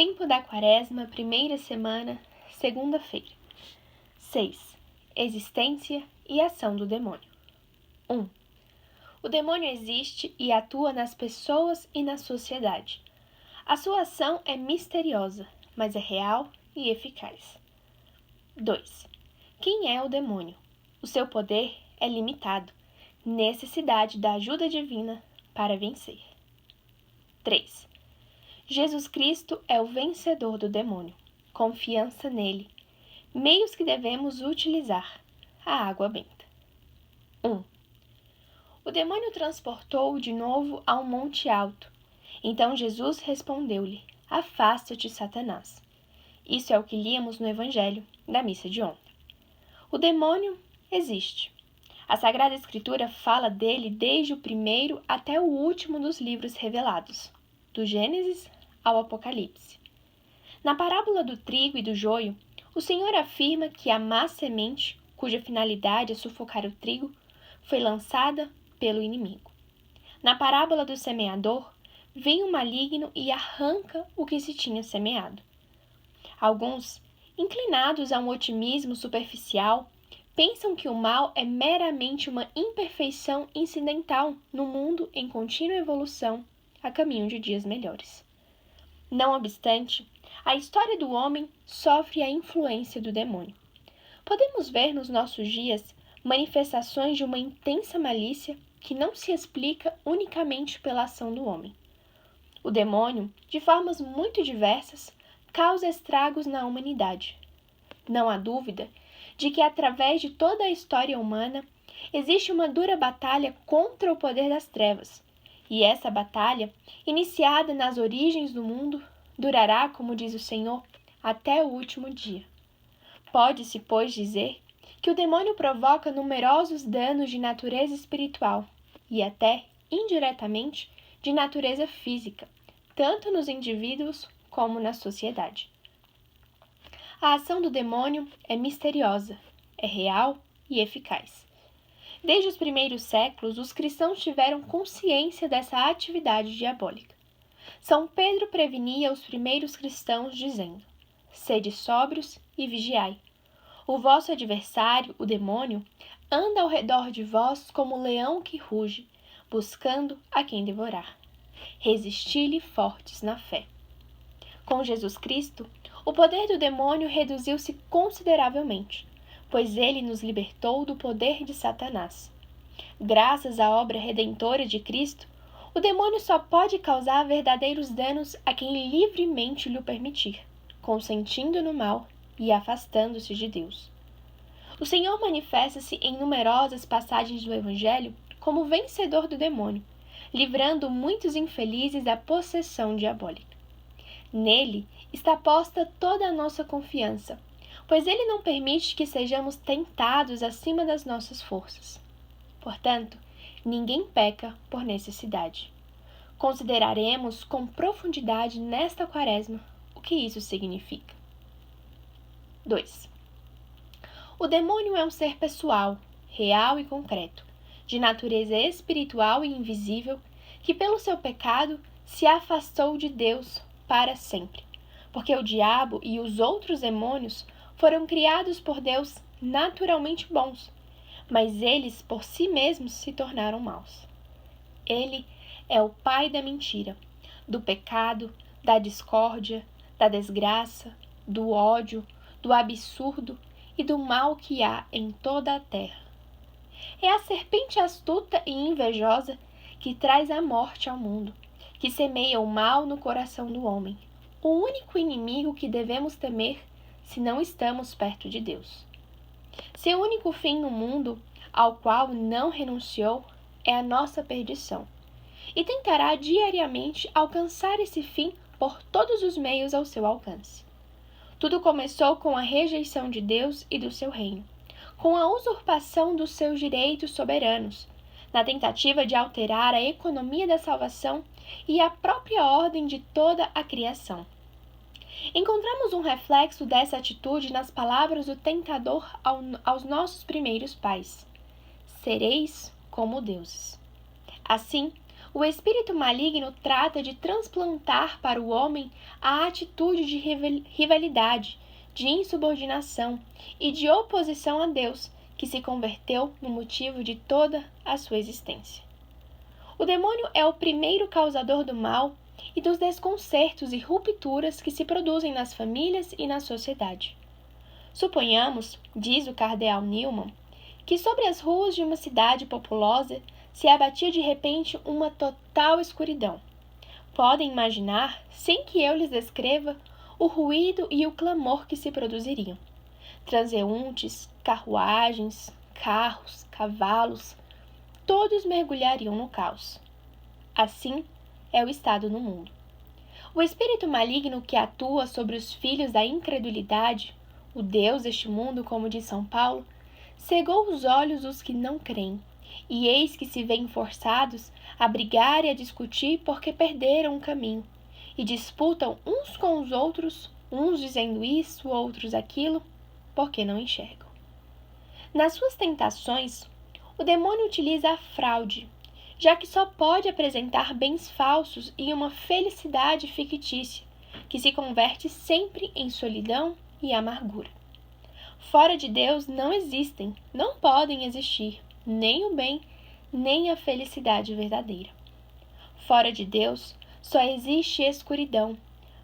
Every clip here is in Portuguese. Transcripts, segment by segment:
Tempo da Quaresma, primeira semana, segunda-feira. 6. Existência e ação do demônio. 1. O demônio existe e atua nas pessoas e na sociedade. A sua ação é misteriosa, mas é real e eficaz. 2. Quem é o demônio? O seu poder é limitado, necessidade da ajuda divina para vencer. 3. Jesus Cristo é o vencedor do demônio. Confiança nele. Meios que devemos utilizar. A água benta. 1. O demônio transportou-o de novo a um monte alto. Então Jesus respondeu-lhe: Afasta-te, Satanás. Isso é o que líamos no Evangelho da missa de ontem. O demônio existe. A Sagrada Escritura fala dele desde o primeiro até o último dos livros revelados, do Gênesis ao Apocalipse. Na parábola do trigo e do joio, o Senhor afirma que a má semente, cuja finalidade é sufocar o trigo, foi lançada pelo inimigo. Na parábola do semeador, vem o maligno e arranca o que se tinha semeado. Alguns, inclinados a um otimismo superficial, pensam que o mal é meramente uma imperfeição incidental no mundo em contínua evolução a caminho de dias melhores. Não obstante, a história do homem sofre a influência do demônio. Podemos ver nos nossos dias manifestações de uma intensa malícia que não se explica unicamente pela ação do homem. O demônio, de formas muito diversas, causa estragos na humanidade. Não há dúvida de que, através de toda a história humana, existe uma dura batalha contra o poder das trevas, e essa batalha, iniciada nas origens do mundo, durará, como diz o Senhor, até o último dia. Pode-se, pois, dizer que o demônio provoca numerosos danos de natureza espiritual e até, indiretamente, de natureza física, tanto nos indivíduos como na sociedade. A ação do demônio é misteriosa, é real e eficaz. Desde os primeiros séculos, os cristãos tiveram consciência dessa atividade diabólica. São Pedro prevenia os primeiros cristãos dizendo: Sede sóbrios e vigiai. O vosso adversário, o demônio, anda ao redor de vós como um leão que ruge, buscando a quem devorar. Resisti-lhe fortes na fé. Com Jesus Cristo, o poder do demônio reduziu-se consideravelmente, pois ele nos libertou do poder de Satanás. Graças à obra redentora de Cristo, o demônio só pode causar verdadeiros danos a quem livremente lhe permitir, consentindo no mal e afastando-se de Deus. O Senhor manifesta-se em numerosas passagens do Evangelho como vencedor do demônio, livrando muitos infelizes da possessão diabólica. Nele está posta toda a nossa confiança, pois ele não permite que sejamos tentados acima das nossas forças. Portanto, ninguém peca por necessidade. Consideraremos com profundidade nesta Quaresma o que isso significa. 2. O demônio é um ser pessoal, real e concreto, de natureza espiritual e invisível, que pelo seu pecado se afastou de Deus para sempre, porque o diabo e os outros demônios foram criados por Deus naturalmente bons, mas eles por si mesmos se tornaram maus. Ele é o pai da mentira, do pecado, da discórdia, da desgraça, do ódio, do absurdo e do mal que há em toda a terra. É a serpente astuta e invejosa que traz a morte ao mundo, que semeia o mal no coração do homem, o único inimigo que devemos temer se não estamos perto de Deus. Seu único fim no mundo, ao qual não renunciou, é a nossa perdição, e tentará diariamente alcançar esse fim por todos os meios ao seu alcance. Tudo começou com a rejeição de Deus e do seu reino, com a usurpação dos seus direitos soberanos, na tentativa de alterar a economia da salvação e a própria ordem de toda a criação. Encontramos um reflexo dessa atitude nas palavras do tentador aos nossos primeiros pais: sereis como deuses. Assim, O espírito maligno trata de transplantar para o homem a atitude de rivalidade, de insubordinação e de oposição a Deus, que se converteu no motivo de toda a sua existência. O demônio é o primeiro causador do mal e dos desconcertos e rupturas que se produzem nas famílias e na sociedade. Suponhamos, diz o cardeal Newman, que sobre as ruas de uma cidade populosa se abatia de repente uma total escuridão. Podem imaginar, sem que eu lhes descreva, o ruído e o clamor que se produziriam. Transeuntes, carruagens, carros, cavalos, todos mergulhariam no caos. Assim é o estado no mundo. O espírito maligno que atua sobre os filhos da incredulidade, o Deus deste mundo, como diz São Paulo, cegou os olhos dos que não creem, e eis que se veem forçados a brigar e a discutir porque perderam o caminho, e disputam uns com os outros, uns dizendo isso, outros aquilo, porque não enxergam. Nas suas tentações, o demônio utiliza a fraude, já que só pode apresentar bens falsos e uma felicidade fictícia, que se converte sempre em solidão e amargura. Fora de Deus não existem, não podem existir, nem o bem, nem a felicidade verdadeira. Fora de Deus só existe escuridão,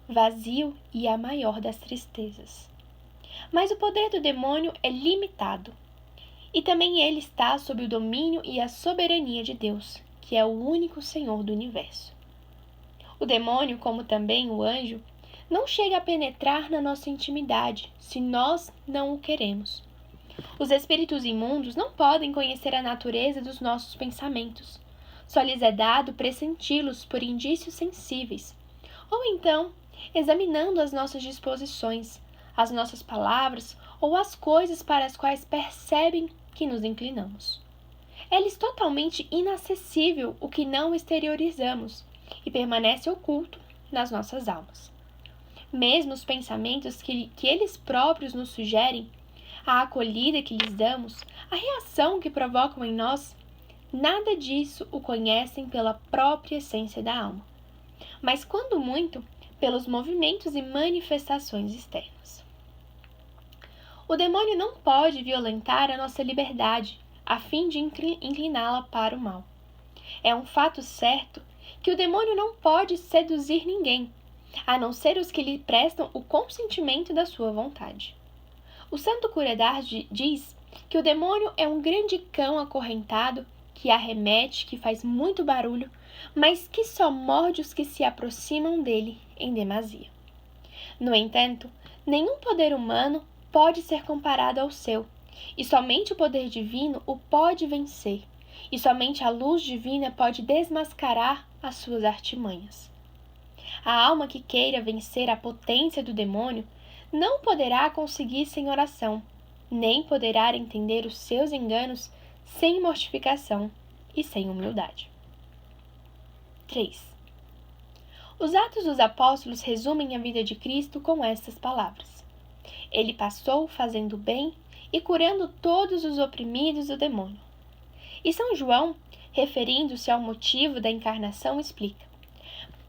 vazio e a maior das tristezas. Mas o poder do demônio é limitado, e também ele está sob o domínio e a soberania de Deus, que é o único Senhor do universo. O demônio, como também o anjo, não chega a penetrar na nossa intimidade, se nós não o queremos. Os espíritos imundos não podem conhecer a natureza dos nossos pensamentos. Só lhes é dado pressenti-los por indícios sensíveis, ou então, examinando as nossas disposições, as nossas palavras ou as coisas para as quais percebem que nos inclinamos. É-lhes totalmente inacessível o que não exteriorizamos e permanece oculto nas nossas almas. Mesmo os pensamentos que eles próprios nos sugerem, a acolhida que lhes damos, a reação que provocam em nós, nada disso o conhecem pela própria essência da alma, mas quando muito, pelos movimentos e manifestações externas. O demônio não pode violentar a nossa liberdade, a fim de incliná-la para o mal. É um fato certo que o demônio não pode seduzir ninguém, a não ser os que lhe prestam o consentimento da sua vontade. O santo cura d'Ars diz que o demônio é um grande cão acorrentado que arremete, que faz muito barulho, mas que só morde os que se aproximam dele em demasia. No entanto, nenhum poder humano pode ser comparado ao seu, e somente o poder divino o pode vencer, e somente a luz divina pode desmascarar as suas artimanhas. A alma que queira vencer a potência do demônio não poderá conseguir sem oração, nem poderá entender os seus enganos sem mortificação e sem humildade. 3. Os Atos dos Apóstolos resumem a vida de Cristo com estas palavras: Ele passou fazendo bem e curando todos os oprimidos do demônio. E São João, referindo-se ao motivo da encarnação, explica: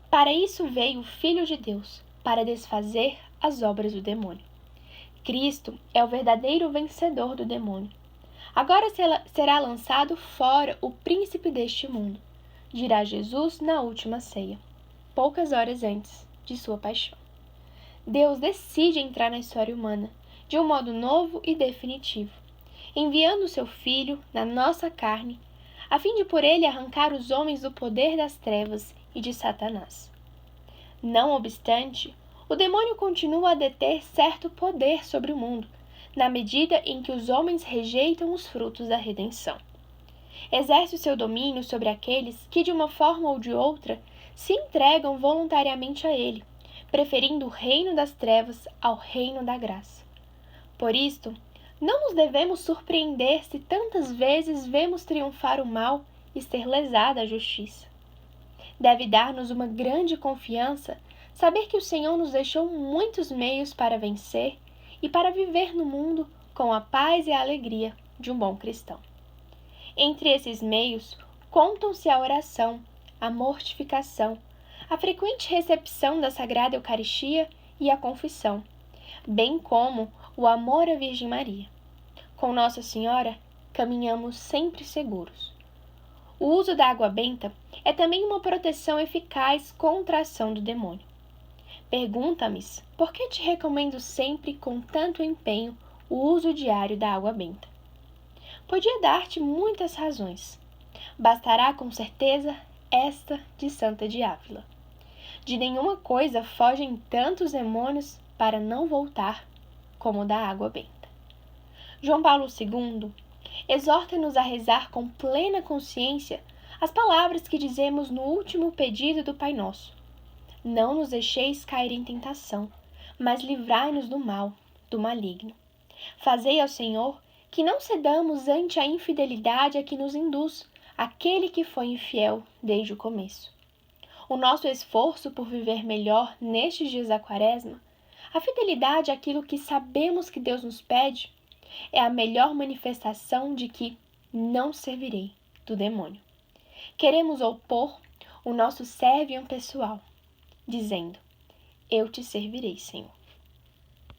Para isso veio o Filho de Deus, para desfazer as obras do demônio. Cristo é o verdadeiro vencedor do demônio. Agora será lançado fora o príncipe deste mundo, dirá Jesus na última ceia, poucas horas antes de sua paixão. Deus decide entrar na história humana, de um modo novo e definitivo, enviando seu Filho na nossa carne, a fim de por ele arrancar os homens do poder das trevas e de Satanás. Não obstante, o demônio continua a deter certo poder sobre o mundo, na medida em que os homens rejeitam os frutos da redenção. Exerce o seu domínio sobre aqueles que, de uma forma ou de outra, se entregam voluntariamente a ele, preferindo o reino das trevas ao reino da graça. Por isto, não nos devemos surpreender se tantas vezes vemos triunfar o mal e ser lesada a justiça. Deve dar-nos uma grande confiança saber que o Senhor nos deixou muitos meios para vencer e para viver no mundo com a paz e a alegria de um bom cristão. Entre esses meios, contam-se a oração, a mortificação, a frequente recepção da Sagrada Eucaristia e a confissão, bem como o amor à Virgem Maria. Com Nossa Senhora, caminhamos sempre seguros. O uso da água benta é também uma proteção eficaz contra a ação do demônio. Pergunta-me por que te recomendo sempre com tanto empenho o uso diário da água benta. Podia dar-te muitas razões. Bastará com certeza esta de Santa de Ávila. De nenhuma coisa fogem tantos demônios para não voltar como da água benta. João Paulo II exorta-nos a rezar com plena consciência as palavras que dizemos no último pedido do Pai Nosso. Não nos deixeis cair em tentação, mas livrai-nos do mal, do maligno. Fazei ao Senhor que não cedamos ante a infidelidade a que nos induz aquele que foi infiel desde o começo. O nosso esforço por viver melhor nestes dias da Quaresma, a fidelidade àquilo que sabemos que Deus nos pede, é a melhor manifestação de que não servirei do demônio. Queremos opor o nosso servium pessoal, dizendo: eu te servirei, Senhor.